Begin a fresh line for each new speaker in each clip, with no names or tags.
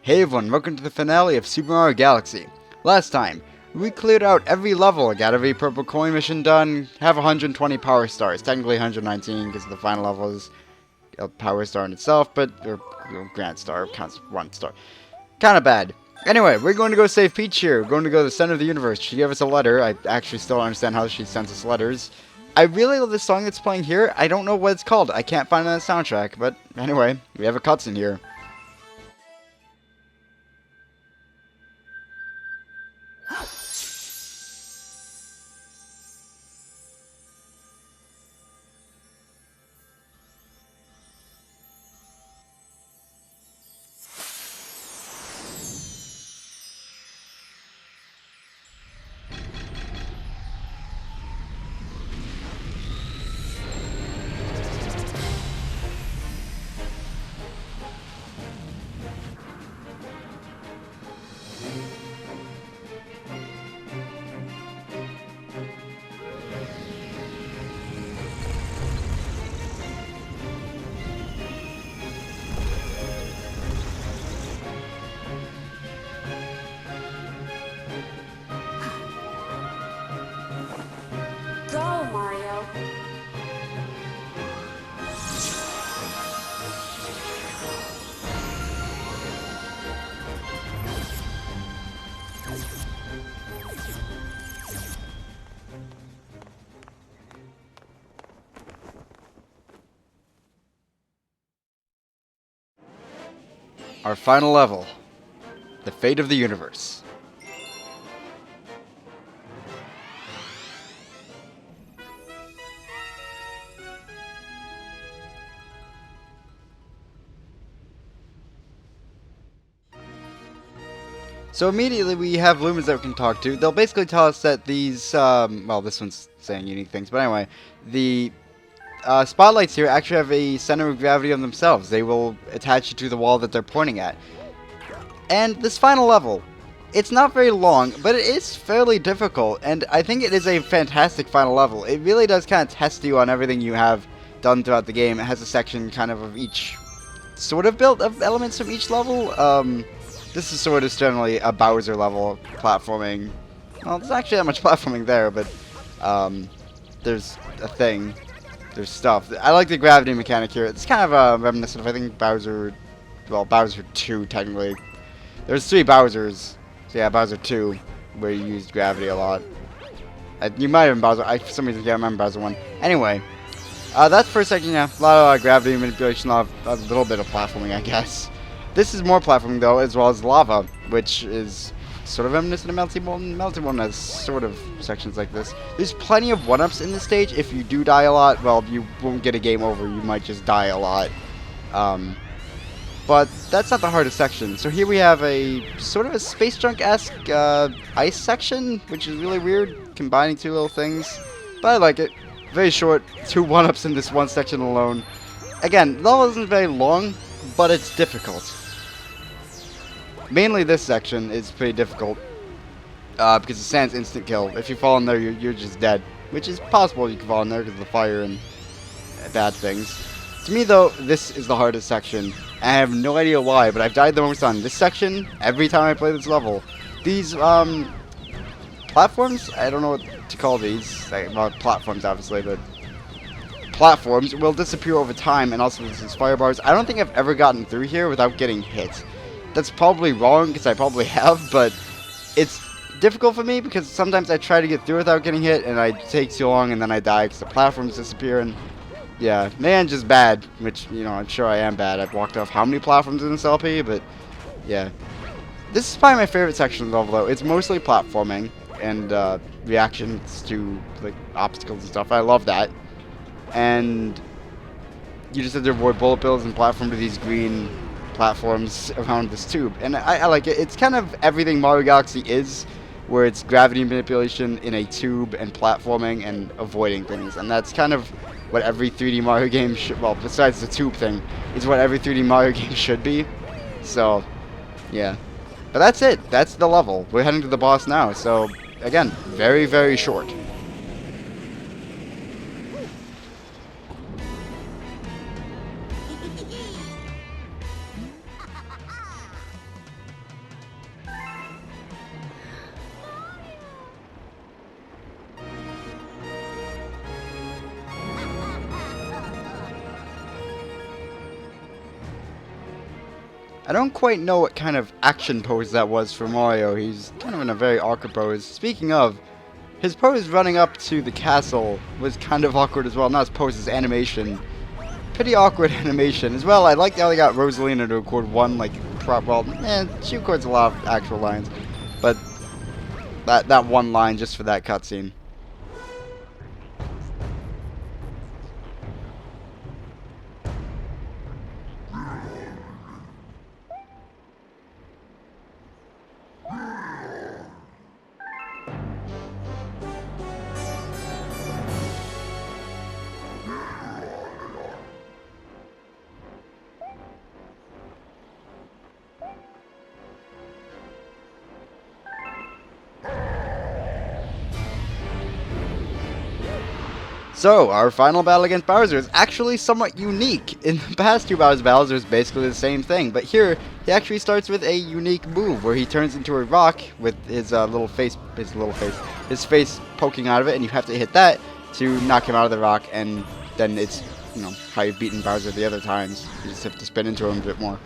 Hey everyone, welcome to the finale of Super Mario Galaxy. Last time, we cleared out every level, got every purple coin mission done, have 120 power stars, technically 119 because the final level is a power star in itself, but grand star counts 1 star. Kinda bad. Anyway, we're going to go save Peach here. We're going to go to the center of the universe. She gave us a letter. I actually still don't understand how she sends us letters. I really love this song that's playing here. I don't know what it's called. I can't find it on the soundtrack, but anyway, we have a cutscene here.
Go, Mario.
Our final level, the fate of the universe. So immediately we have Lumens that we can talk to. They'll basically tell us that these, well, this one's saying unique things, but anyway, the spotlights here actually have a center of gravity on themselves. They will attach you to the wall that they're pointing at. And this final level, it's not very long, but it is fairly difficult, and I think it is a fantastic final level. It really does kind of test you on everything you have done throughout the game. It has a section kind of each sort of built of elements from each level. This is sort of generally a Bowser level platforming. Well, there's actually not much platforming there, but there's a thing. There's stuff. I like the gravity mechanic here. It's kind of reminiscent of, I think, Bowser, well, Bowser 2, technically. There's 3 Bowsers. So yeah, Bowser 2, where you used gravity a lot. You might have been Bowser. For some reason, can't remember Bowser 1. Anyway, that's for a second, yeah. A lot of gravity manipulation, a little bit of platforming, I guess. This is more platforming, though, as well as lava, which is sort of reminiscent of Melty Moon. Melty Moon has sort of sections like this. There's plenty of 1-ups in this stage. If you do die a lot, well, you won't get a game over. You might just die a lot. But that's not the hardest section. So here we have a sort of a Space Junk-esque ice section, which is really weird, combining 2 little things. But I like it. Very short, 2 1-ups in this one section alone. Again, the level isn't very long, but it's difficult. Mainly this section is pretty difficult, because the sand's instant kill. If you fall in there, you're just dead. Which is possible you can fall in there because of the fire and bad things. To me, though, this is the hardest section. I have no idea why, but I've died the most on this section every time I play this level. These, platforms? I don't know what to call these. Well, platforms, obviously, but platforms will disappear over time, and also these fire bars. I don't think I've ever gotten through here without getting hit. That's probably wrong, because I probably have, but it's difficult for me, because sometimes I try to get through without getting hit, and it takes too long, and then I die, because the platforms disappear, and yeah, man, just bad, which, you know, I'm sure I am bad. I've walked off how many platforms in this LP, but yeah. This is probably my favorite section of the level, though. It's mostly platforming, and reactions to, like, obstacles and stuff. I love that. And you just have to avoid bullet bills and platform to these green platforms around this tube. And I like it. It's kind of everything Mario Galaxy is, where it's gravity manipulation in a tube and platforming and avoiding things. And that's kind of what every 3D Mario game should, well, besides the tube thing, is what every 3D Mario game should be. So, yeah. But that's it. That's the level. We're heading to the boss now. So, again, very, very short. I don't quite know what kind of action pose that was for Mario. He's kind of in a very awkward pose. Speaking of, his pose running up to the castle was kind of awkward as well. Not his pose, his animation. Pretty awkward animation as well. I like how they got Rosalina to record one, like, she records a lot of actual lines, but that one line just for that cutscene. So, our final battle against Bowser is actually somewhat unique. In the past two Bowser battles, it was basically the same thing, but here, he actually starts with a unique move where he turns into a rock with his face poking out of it, and you have to hit that to knock him out of the rock, and then it's, how you've beaten Bowser the other times. You just have to spin into him a bit more.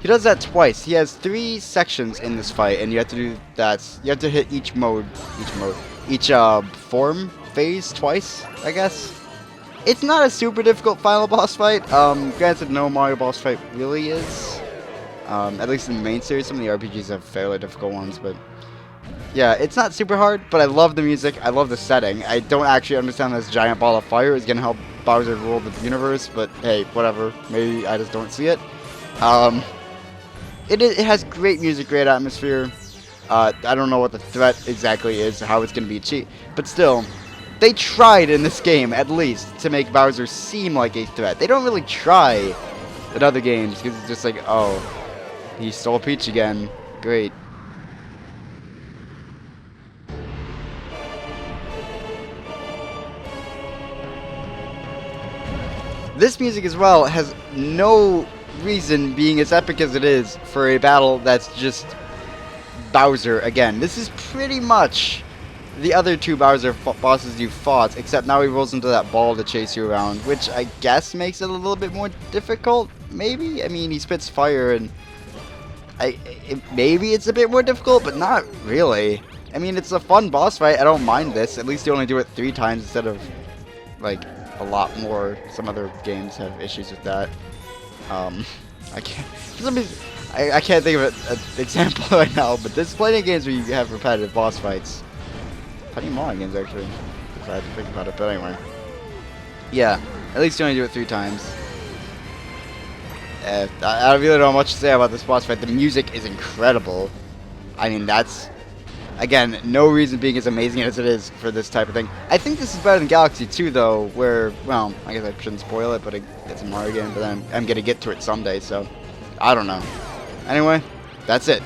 He does that twice. He has 3 sections in this fight, and you have to do that. You have to hit each form phase twice, I guess. It's not a super difficult final boss fight. Granted, no Mario boss fight really is. At least in the main series, some of the RPGs have fairly difficult ones, but yeah, it's not super hard, but I love the music, I love the setting. I don't actually understand this giant ball of fire is gonna help Bowser rule the universe, but hey, whatever. Maybe I just don't see it. It has great music, great atmosphere. I don't know what the threat exactly is, how it's gonna be cheap, but still, they tried in this game, at least, to make Bowser seem like a threat. They don't really try in other games, because it's just like, oh, he stole Peach again. Great. This music as well has no reason being as epic as it is for a battle that's just Bowser again. This is pretty much the other 2 Bowser bosses you fought, except now he rolls into that ball to chase you around, which I guess makes it a little bit more difficult, maybe? I mean, he spits fire, and maybe it's a bit more difficult, but not really. I mean, it's a fun boss fight, I don't mind this. At least you only do it 3 times instead of, like, a lot more. Some other games have issues with that. I can't think of an example right now, but there's plenty of games where you have repetitive boss fights. Plenty more games, actually, if I had to think about it, but anyway. Yeah, at least you only do it 3 times. I really don't know much to say about this boss fight. The music is incredible. I mean, that's, again, no reason being as amazing as it is for this type of thing. I think this is better than Galaxy 2, though, where, well, I guess I shouldn't spoil it, but it's a Mario game, but then I'm going to get to it someday, so I don't know. Anyway, that's it.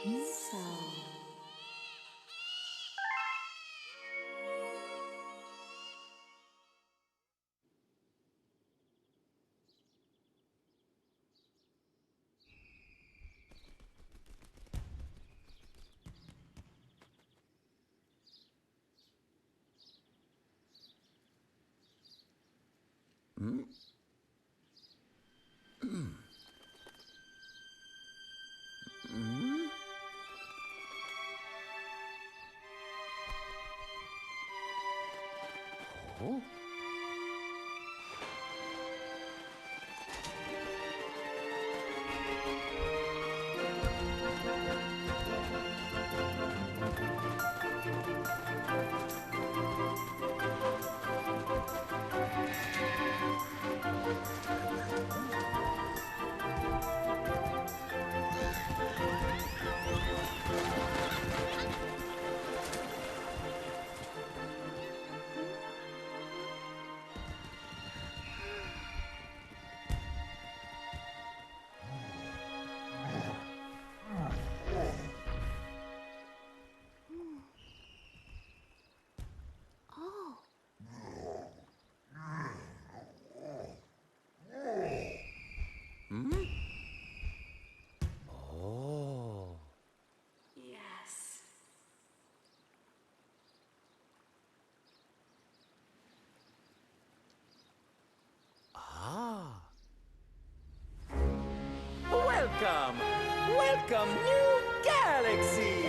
So. Yes.
Welcome! Welcome, New Galaxy!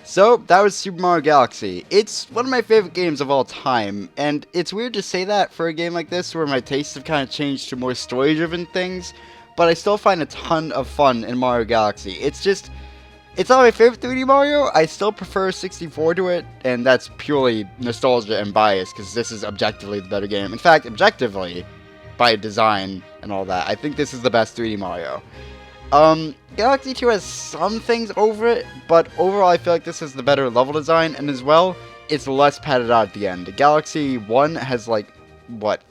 So, that was Super Mario Galaxy. It's one of my favorite games of all time, and it's weird to say that for a game like this where my tastes have kind of changed to more story-driven things, but I still find a ton of fun in Mario Galaxy. It's just, It's not my favorite 3D Mario. I still prefer 64 to it, and that's purely nostalgia and bias, because this is objectively the better game. In fact, objectively, by design and all that, I think this is the best 3D Mario. Galaxy 2 has some things over it, but overall I feel like this is the better level design, and as well, it's less padded out at the end. Galaxy 1 has like, what,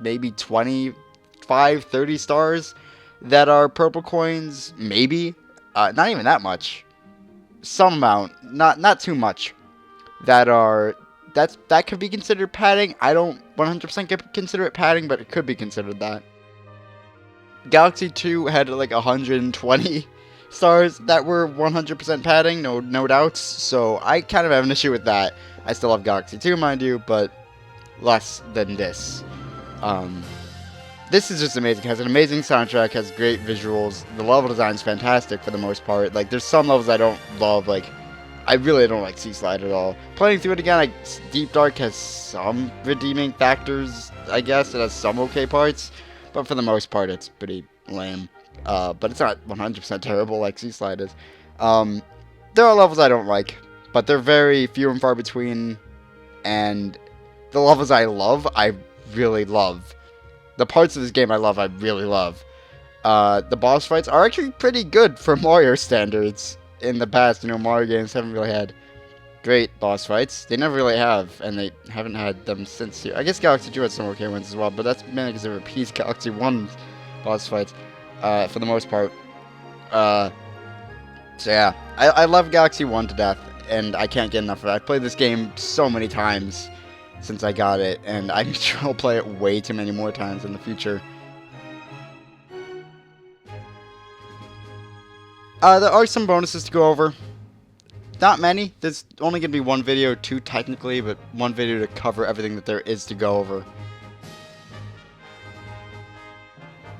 maybe 25, 30 stars that are purple coins, maybe? Not even that much. Some amount, not too much, that could be considered padding. I don't 100% consider it padding, but it could be considered that. Galaxy 2 had like 120 stars that were 100% padding, no doubts. So I kind of have an issue with that. I still love Galaxy 2, mind you, but less than this. This is just amazing. It has an amazing soundtrack, has great visuals. The level design is fantastic for the most part. Like, there's some levels I don't love. Like, I really don't like Sea Slide at all. Playing through it again, like, Deep Dark has some redeeming factors, I guess. It has some okay parts, but for the most part, it's pretty lame. But it's not 100% terrible like Sea Slide is. There are levels I don't like, but they're very few and far between. And the levels I love, I really love. The parts of this game I love, I really love. The boss fights are actually pretty good for Mario standards. In the past, Mario games haven't really had great boss fights. They never really have, and they haven't had them since here. I guess Galaxy 2 had some okay ones as well, but that's mainly because it repeats Galaxy 1's boss fights, for the most part. So yeah, I love Galaxy 1 to death, and I can't get enough of it. I've played this game so many times since I got it, and I'm sure I'll play it way too many more times in the future. There are some bonuses to go over. Not many. There's only going to be one video, two technically, but one video to cover everything that there is to go over.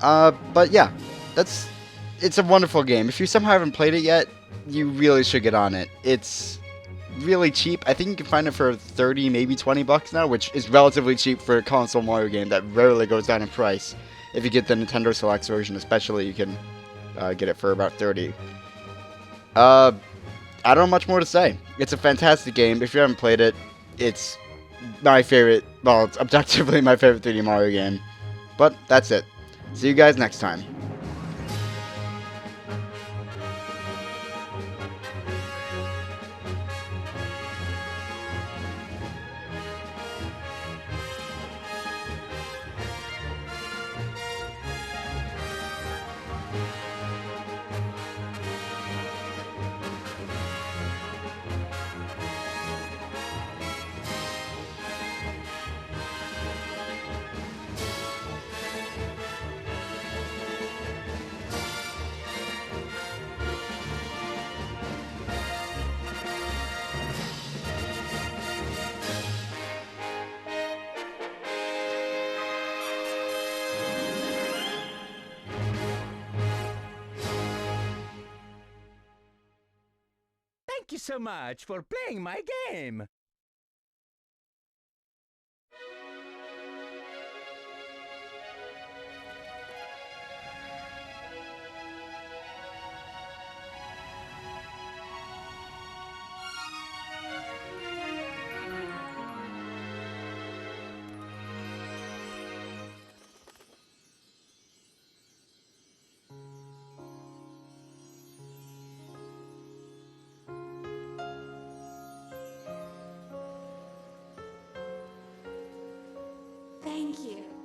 But yeah, it's a wonderful game. If you somehow haven't played it yet, you really should get on it. It's really cheap. I think you can find it for 30, maybe 20 bucks now, which is relatively cheap for a console Mario game that rarely goes down in price. If you get the Nintendo Selects version especially, you can get it for about 30. I don't know much more to say. It's a fantastic game. If you haven't played it, it's my favorite, well, it's objectively my favorite 3D Mario game. But that's it. See you guys next time.
Thank you so much for playing my game.
Thank you.